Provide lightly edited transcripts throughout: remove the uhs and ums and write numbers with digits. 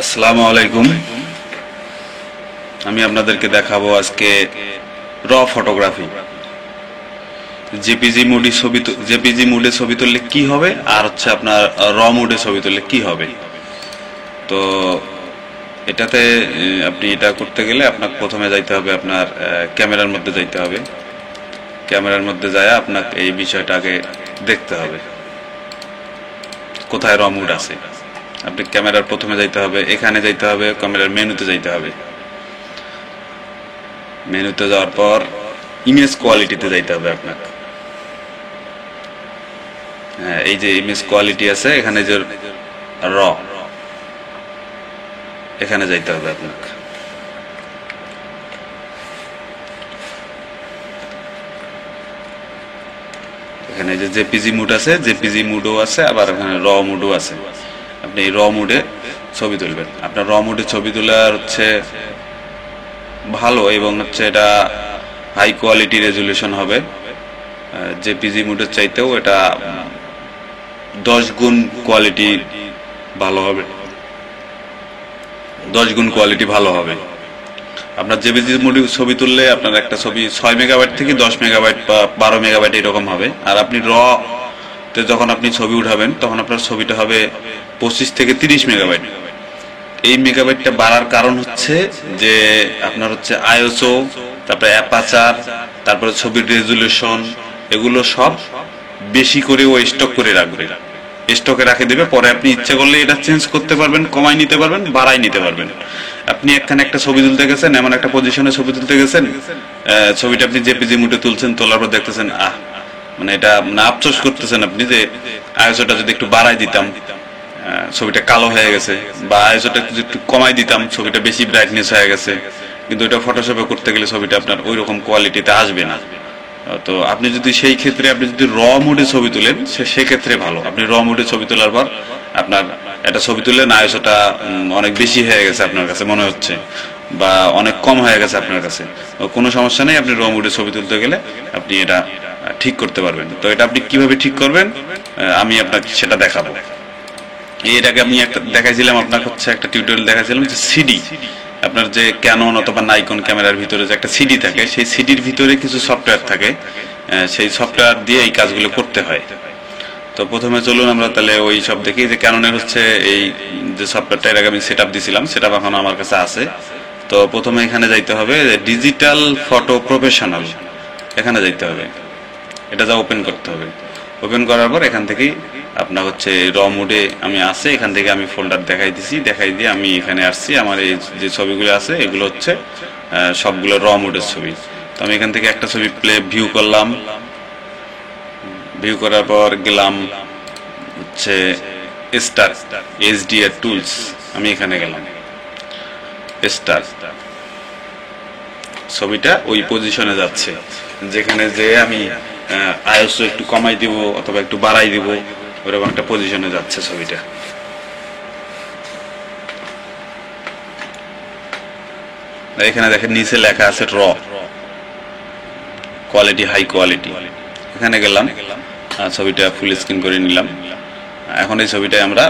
আসসালামু আলাইকুম। আমি আপনাদেরকে দেখাবো আজকে র ফটোগ্রাফি। জেপিজি মুডে ছবি তুললে কি হবে আর হচ্ছে আপনার র মুডে ছবি তুললে কি হবে। তো এটাতে আপনি এটা করতে গেলে আপনাকে প্রথমে যাইতে হবে আপনার ক্যামেরার মধ্যে যাইতে হবে। ক্যামেরার মধ্যে যায় আপনাকে এই বিষয়টা আগে দেখতে হবে কোথায় র মুড আছে। আপনি ক্যামেরার প্রথমে যাইতে হবে, এখানে যাইতে হবে, ক্যামেরার মেনুতে যাইতে হবে। মেনুতে যাওয়ার পর ইমেজ কোয়ালিটিতে যাইতে হবে আপনাকে। হ্যাঁ, এই যে ইমেজ কোয়ালিটি আছে এখানে যে র, এখানে যাইতে হবে আপনাকে। এখানে যে জেপিজি মুড আছে, জেপিজি মুডও আছে, আবার এখানে র মুডও আছে। আপনি এই র মুডে ছবি তুলবেন। আপনার র মুডে ছবি তোলার হচ্ছে ভালো এবং হচ্ছে এটা হাই কোয়ালিটি রেজুলেশন হবে। জেপিজি মুডের চাইতেও এটা 10 গুণ কোয়ালিটি ভালো হবে, 10 গুণ কোয়ালিটি ভালো হবে। আপনার জেপিজি মুডে ছবি তুললে আপনার একটা ছবি 6 মেগাবাইট থেকে 10 মেগাবাইট বা 12 মেগাবাইট এরকম হবে। আর আপনি র তে যখন আপনি ছবি উঠাবেন তখন আপনার ছবিটা হবে 25 থেকে 30 মেগাবাইট। এই মেগাবাইটটা বাড়ার কারণ হচ্ছে যে আপনার হচ্ছে আইএসও, তারপরে অ্যাপাচার, তারপরে ছবির রেজুলেশন, এগুলো সব বেশি করে ও স্টক করে রাখবে, স্টকে রাখে দেবে। পরে আপনি ইচ্ছা করলে এটা চেঞ্জ করতে পারবেন, কমাই নিতে পারবেন, বাড়াই নিতে পারবেন। আপনি একখানে একটা ছবি তুলতে গেছেন, এমন একটা পজিশনে ছবি তুলতে গেছেন, ছবিটা আপনি জেপিজি মুডে তুলছেন, তোলার পর দেখতেছেন মানে এটা মানে আফসোস করতেছেন আপনি যে আইএসওটা যদি একটু বাড়াই দিতাম ছবিটা কালো হয়ে গেছে, বা আইএসওটা যদি একটু কমাই দিতাম ছবিটা বেশি ব্রাইটনেস হয়ে গেছে। কিন্তু এটা ফটোশপে করতে গেলে ছবিটা আপনার ওই রকম কোয়ালিটিতে আসবে না। তো আপনি যদি সেই ক্ষেত্রে আপনি যদি র মুডে ছবি তুলেন সেক্ষেত্রে ভালো। আপনি র মুডে ছবি তোলার পর আপনার একটা ছবি তুললেন, আইএসওটা অনেক বেশি হয়ে গেছে আপনার কাছে মনে হচ্ছে, বা অনেক কম হয়ে গেছে আপনার কাছে, কোনো সমস্যা নেই। আপনি র মুডে ছবি তুলতে গেলে আপনি এটা ঠিক করতে পারবেন। তো এটা আপনি কিভাবে ঠিক করবেন আমি আপনাকে সেটা দেখাবো। এটাকে আমি একটা দেখাইছিলাম, আপনার হচ্ছে একটা টিউটোরিয়াল দেখাইছিলাম যে সিডি, আপনার যে ক্যানন অথবা নাইকন ক্যামেরার ভিতরে যে একটা সিডি থাকে, সেই সিডির ভিতরে কিছু সফটওয়্যার থাকে, সেই সফটওয়্যার দিয়ে এই কাজগুলো করতে হয়। তো প্রথমে চলুন আমরা তাহলে ওই সব দেখি। যে ক্যাননের হচ্ছে এই যে সফটওয়্যারটা, এর আগে আমি সেটআপ দিছিলাম, সেটআপ এখন আমার কাছে আছে। তো প্রথমে এখানে যাইতে হবে ডিজিটাল ফটো প্রফেশনাল, এখানে যাইতে হবে, এটা যা ওপেন করতে হবে। ওপেন করার পর এখান থেকেই আপনার হচ্ছে র মুডে আমি আছে, এখান থেকে আমি ফোল্ডার দেখাই দিয়ে আমি এখানে আসছি। আমার এই যে ছবিগুলো আছে এগুলো হচ্ছে সবগুলো র মুডের ছবি। তো আমি এখান থেকে একটা ছবি ভিউ করলাম। ভিউ করার পর গেলাম হচ্ছে স্টার এইচডিআর টুলস, আমি এখানে গেলাম স্টার। ছবিটা ওই পজিশনে যাচ্ছে যেখানে যে আমি আইএসও একটু কমাই দিব অথবা একটু বাড়াই দিব, ওরকম একটা পজিশনে যাচ্ছে ছবিটা। এখানে দেখেন নিচে লেখা আছে র কোয়ালিটি, হাই কোয়ালিটি। এখানে গেলাম, ছবিটা ফুল স্ক্রিন করে নিলাম। এখন এই ছবিটায় আমরা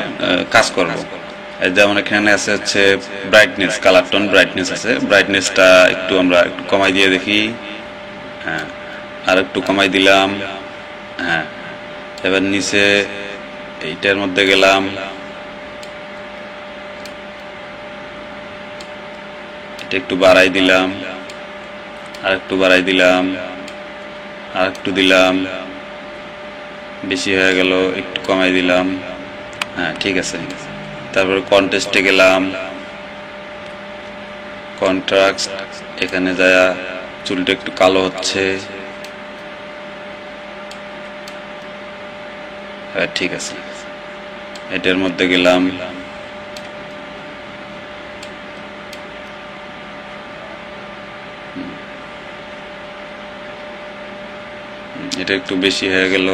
কাজ করব। যেমন এখানে আছে হচ্ছে ব্রাইটনেস, কালার টোন ব্রাইটনেস আছে, ব্রাইটনেসটা একটু আমরা একটু কমাই দিয়ে দেখি। হ্যাঁ, আর একটু কমাই দিলাম। হ্যাঁ, এবার নিচে এইটার মধ্যে গেলাম, এটা একটু বাড়াই দিলাম, আর একটু বাড়াই দিলাম, আর একটু দিলাম, বেশি হয়ে গেল, একটু কমাই দিলাম। হ্যাঁ, ঠিক আছে। তারপরে কন্ট্রাস্টে গেলাম, কন্ট্রাস্ট, এখানে যায় চুলটা একটু কালো হচ্ছে। হ্যাঁ, ঠিক আছে। এটার মধ্যে গেলাম, এটা একটু বেশি হয়ে গেল,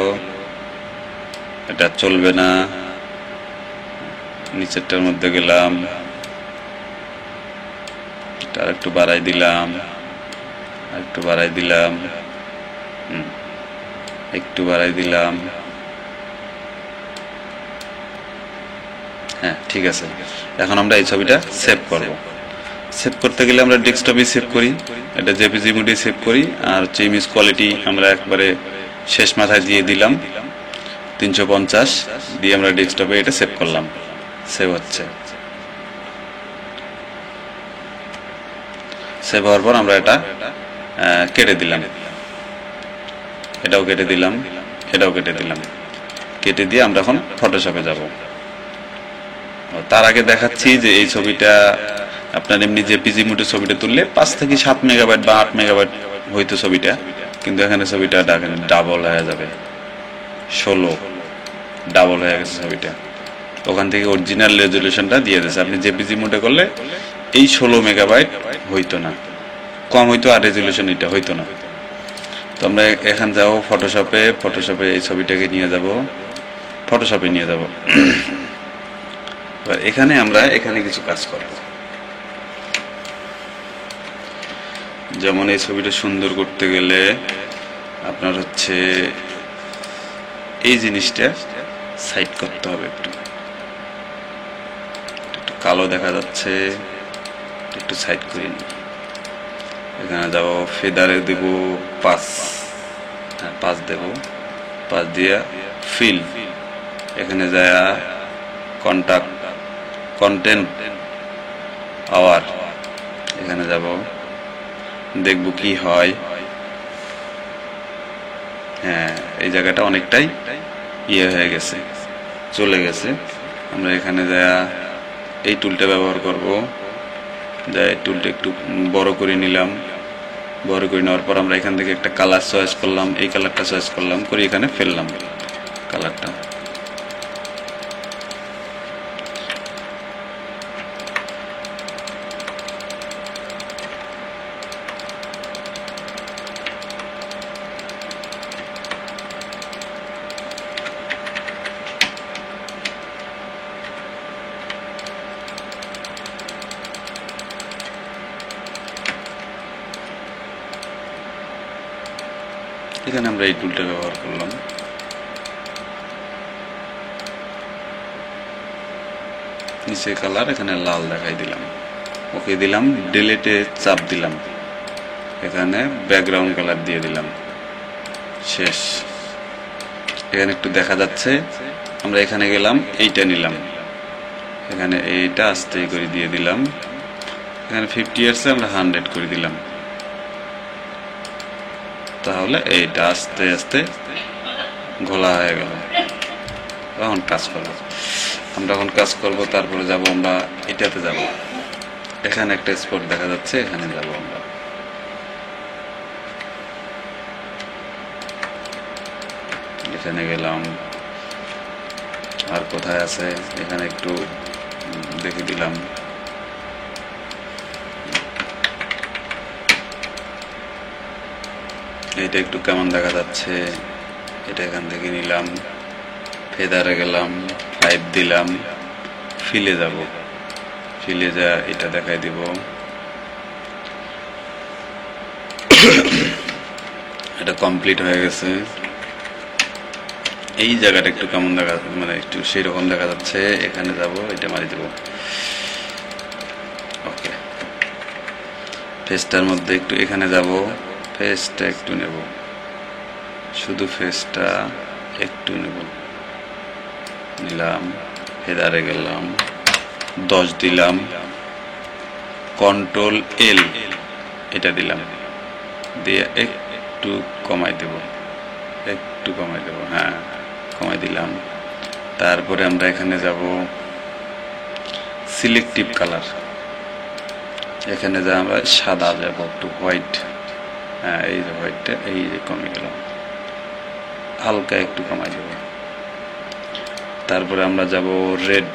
এটা চলবে না। নিচেরটার মধ্যে গেলাম, এটা একটু বাড়াই দিলাম, একটু বাড়াই দিলাম, একটু বাড়াই দিলাম, হ্যাঁ ঠিক আছে। এখন আমরা এই ছবিটা সেভ করব। সেভ করতে গেলে আমরা ডেস্কটপে সেভ করি, এটা জেপিজি মোডে সেভ করি। আর হচ্ছে ইমেজ কোয়ালিটি আমরা একবারে শেষ মাথায় দিয়ে দিলাম 350 দিয়ে আমরা ডেস্কটপে এটা সেভ করলাম। সেভ হচ্ছে। সেভ হওয়ার পর আমরা এটা কেটে দিলাম, এটাও কেটে দিলাম, এটাও কেটে দিলাম। কেটে দিয়ে আমরা এখন ফটোশপে যাব। তার আগে দেখাচ্ছি যে এই ছবিটা আপনার এমনি জেপিজি মোডে ছবিটা তুললে 5 থেকে 7 মেগাবাইট বা 8 মেগাবাইট হইতো ছবিটা, কিন্তু এখানে ছবিটা ডাবল হয়ে যাবে, 16 ডাবল হয়ে গেছে ছবিটা। ওখান থেকে অরিজিনাল রেজলিউশনটা দিয়ে দিয়েছে। আপনি জেপিজি মোডে করলে এই 16 মেগাবাইট হইতো না, কম হইতো, আর রেজলিউশন এটা হইতো না। তো আমরা এখান যাব ফটোশপে, ফটোশপে এই ছবিটাকে নিয়ে যাব, ফটোশপে নিয়ে যাব। এবার এখানে কিছু কাজ করব। যেমন এই ছবিটা সুন্দর করতে গেলে আপনার হচ্ছে এই জিনিসটা সাইড করতে হবে, একটু কালো দেখা যাচ্ছে, একটু সাইড করি। এখানে যাব, ফেদারে দেব 5 দেব, 5 দিয়ে ফিল, এখানে যায় কন্টেন্ট আওয়ার, এখানে যাব, দেখব কি হয়। হ্যাঁ, এই জায়গাটা অনেকটাই ইয়ে হয়ে গেছে, চলে গেছে। আমরা এখানে যায় এই টুলটা ব্যবহার করব, যাই টুলটা একটু বড় করে নিলাম। বড় করে নেওয়ার পর আমরা এখান থেকে একটা কালার চয়েস করলাম, এই কালারটা চয়েস করলাম, করে এখানে ফেললাম কালারটা। এখানে আমরা এই টুলটা ব্যবহার করলাম। নিচে কালার, এখানে লাল দেখাই দিলাম, ওকে দিলাম, ডিলিটে চাপ দিলাম, এখানে ব্যাকগ্রাউন্ড কালার দিয়ে দিলাম, শেষ। এখানে একটু দেখা যাচ্ছে, আমরা এখানে গেলাম, এইটা নিলাম, এখানে এইটা আস্তে করে দিয়ে দিলাম, এখানে 50 আসছে, আমরা 100 করে দিলাম। তাহলে এইটা আস্তে আস্তে ঘোলা হয়ে গেল। এখন কাজ করব, আমরা এখন কাজ করব। তারপরে যাব আমরা এটাতে যাব, এখানে একটা স্পট দেখা যাচ্ছে, এখানে যাব আমরা। এখানে গেলাম, আর কোথায় আছে এখানে একটু দেখে দিলাম। এটা একটু কেমন দেখা যাচ্ছে, এটা এখান থেকে নিলাম, ফেদারে গেলাম, 5 দিলাম, ফিলে যাব, ফিলে যা এটা দেখাই দিব। এটা কমপ্লিট হয়ে গেছে। এই জায়গাটা একটু কেমন দেখা, মানে একটু সেই রকম দেখা যাচ্ছে। এখানে যাব, এটা মারি দেব। ওকে, ফেসটার মধ্যে একটু এখানে যাব, ফেসটা একটু নেব, শুধু ফেসটা একটু নেব, নিলাম, ফেদারে গেলাম, 10 দিলাম, কন্ট্রোল এল এটা দিলাম, দিয়ে একটু কমাই দেব, একটু কমাই দেব, হ্যাঁ কমাই দিলাম। তারপরে আমরা এখানে যাব সিলেক্টিভ কালার, এখানে যা আমরা সাদা যাব, একটু হোয়াইট, হ্যাঁ এই যে হোয়াইটটা, এই যে কমে গেল, হালকা একটু কমাই দেব। তারপরে আমরা যাব রেড,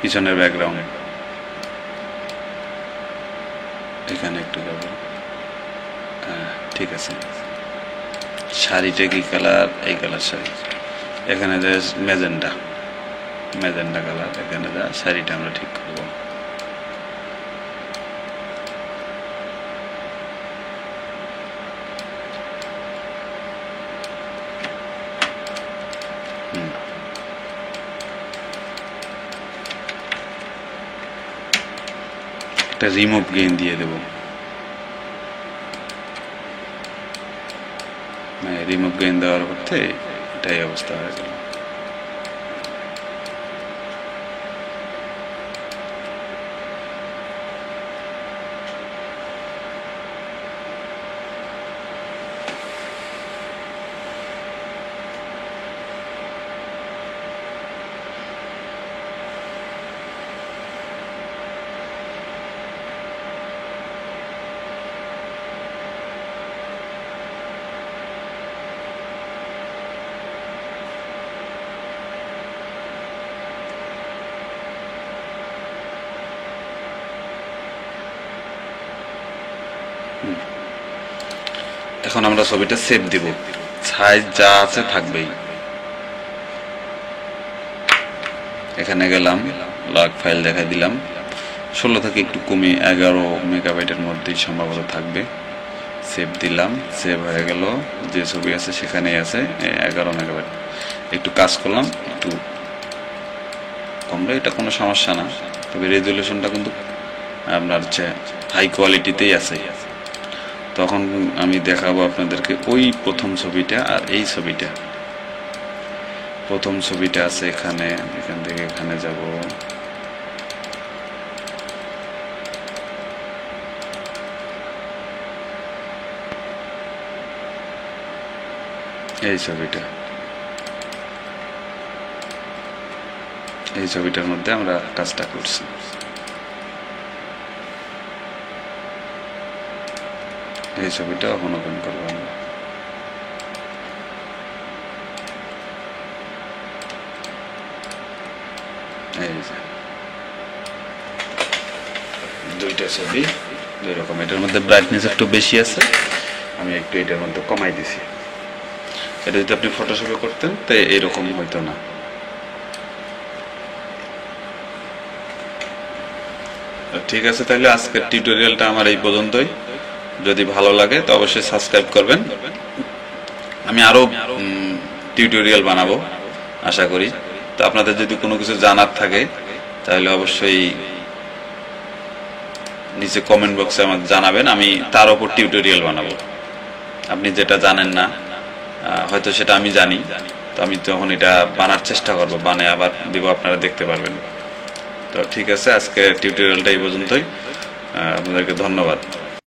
পিছনের ব্যাকগ্রাউন্ড, এখানে একটু যাব, হ্যাঁ ঠিক আছে। শাড়িটা কি কালার, এই কালার শাড়ি, এখানে যা ম্যাজেন্ডা, ম্যাজেন্ডা কালার, এখানে যা শাড়িটা আমরা ঠিক করব। একটা রিমুভ গেইন দিয়ে দেব। রিমুভ গেইন দেওয়ার করতে এটাই অবস্থা হয়ে গেল। এখন আমরা ছবিটা সেভ দিব, সাইজ যা আছে থাকবেই। এখানে গেলাম, লগ ফাইল দেখা দিলাম, 16 থেকে একটু কমে 11 মেগাবাইটের মধ্যেই সম্ভবত থাকবে। সেভ দিলাম, সেভ হয়ে গেল। যে ছবি আছে সেখানেই আছে 11 মেগাবাইট। একটু কাজ করলাম, একটু কমলে এটা কোনো সমস্যা না, তবে রেজুলেশনটা কিন্তু আপনার হচ্ছে হাই কোয়ালিটিতেই আছে। তখন আমি দেখাবো আপনাদেরকে ওই প্রথম ছবিটা আর এই ছবিটা। প্রথম ছবিটা আছে এখানে, এখান থেকে এখানে যাব, এই ছবিটা, এই ছবিটার মধ্যে আমরা কাজটা করছি। এই ছবিটা এখন ওপেন করবো আমরা। এই যে দুইটা ছবি দুই রকম। এটার মধ্যে ব্রাইটনেস একটু বেশি আছে, আমি একটু এটার মধ্যে কমাই দিছি। এটা যদি আপনি ফটোশপে করতেন তো এরকম হইতো না। ঠিক আছে, তাহলে আজকের টিউটোরিয়ালটা আমার এই পর্যন্তই। যদি ভালো লাগে তো অবশ্যই সাবস্ক্রাইব করবেন। আমি আরো টিউটোরিয়াল বানাবো আশা করি। তো আপনাদের যদি কোনো কিছু জানার থাকে তাহলে অবশ্যই নিচে কমেন্ট বক্সে আমাকে জানাবেন, আমি তার উপর টিউটোরিয়াল বানাবো। আপনি যেটা জানেন না হয়তো সেটা আমি জানি, তো আমি তখন এটা বানার চেষ্টা করবো, বানিয়ে আবার দিব, আপনারা দেখতে পারবেন। তো ঠিক আছে, আজকে টিউটোরিয়ালটা এই পর্যন্তই। আপনাদেরকে ধন্যবাদ।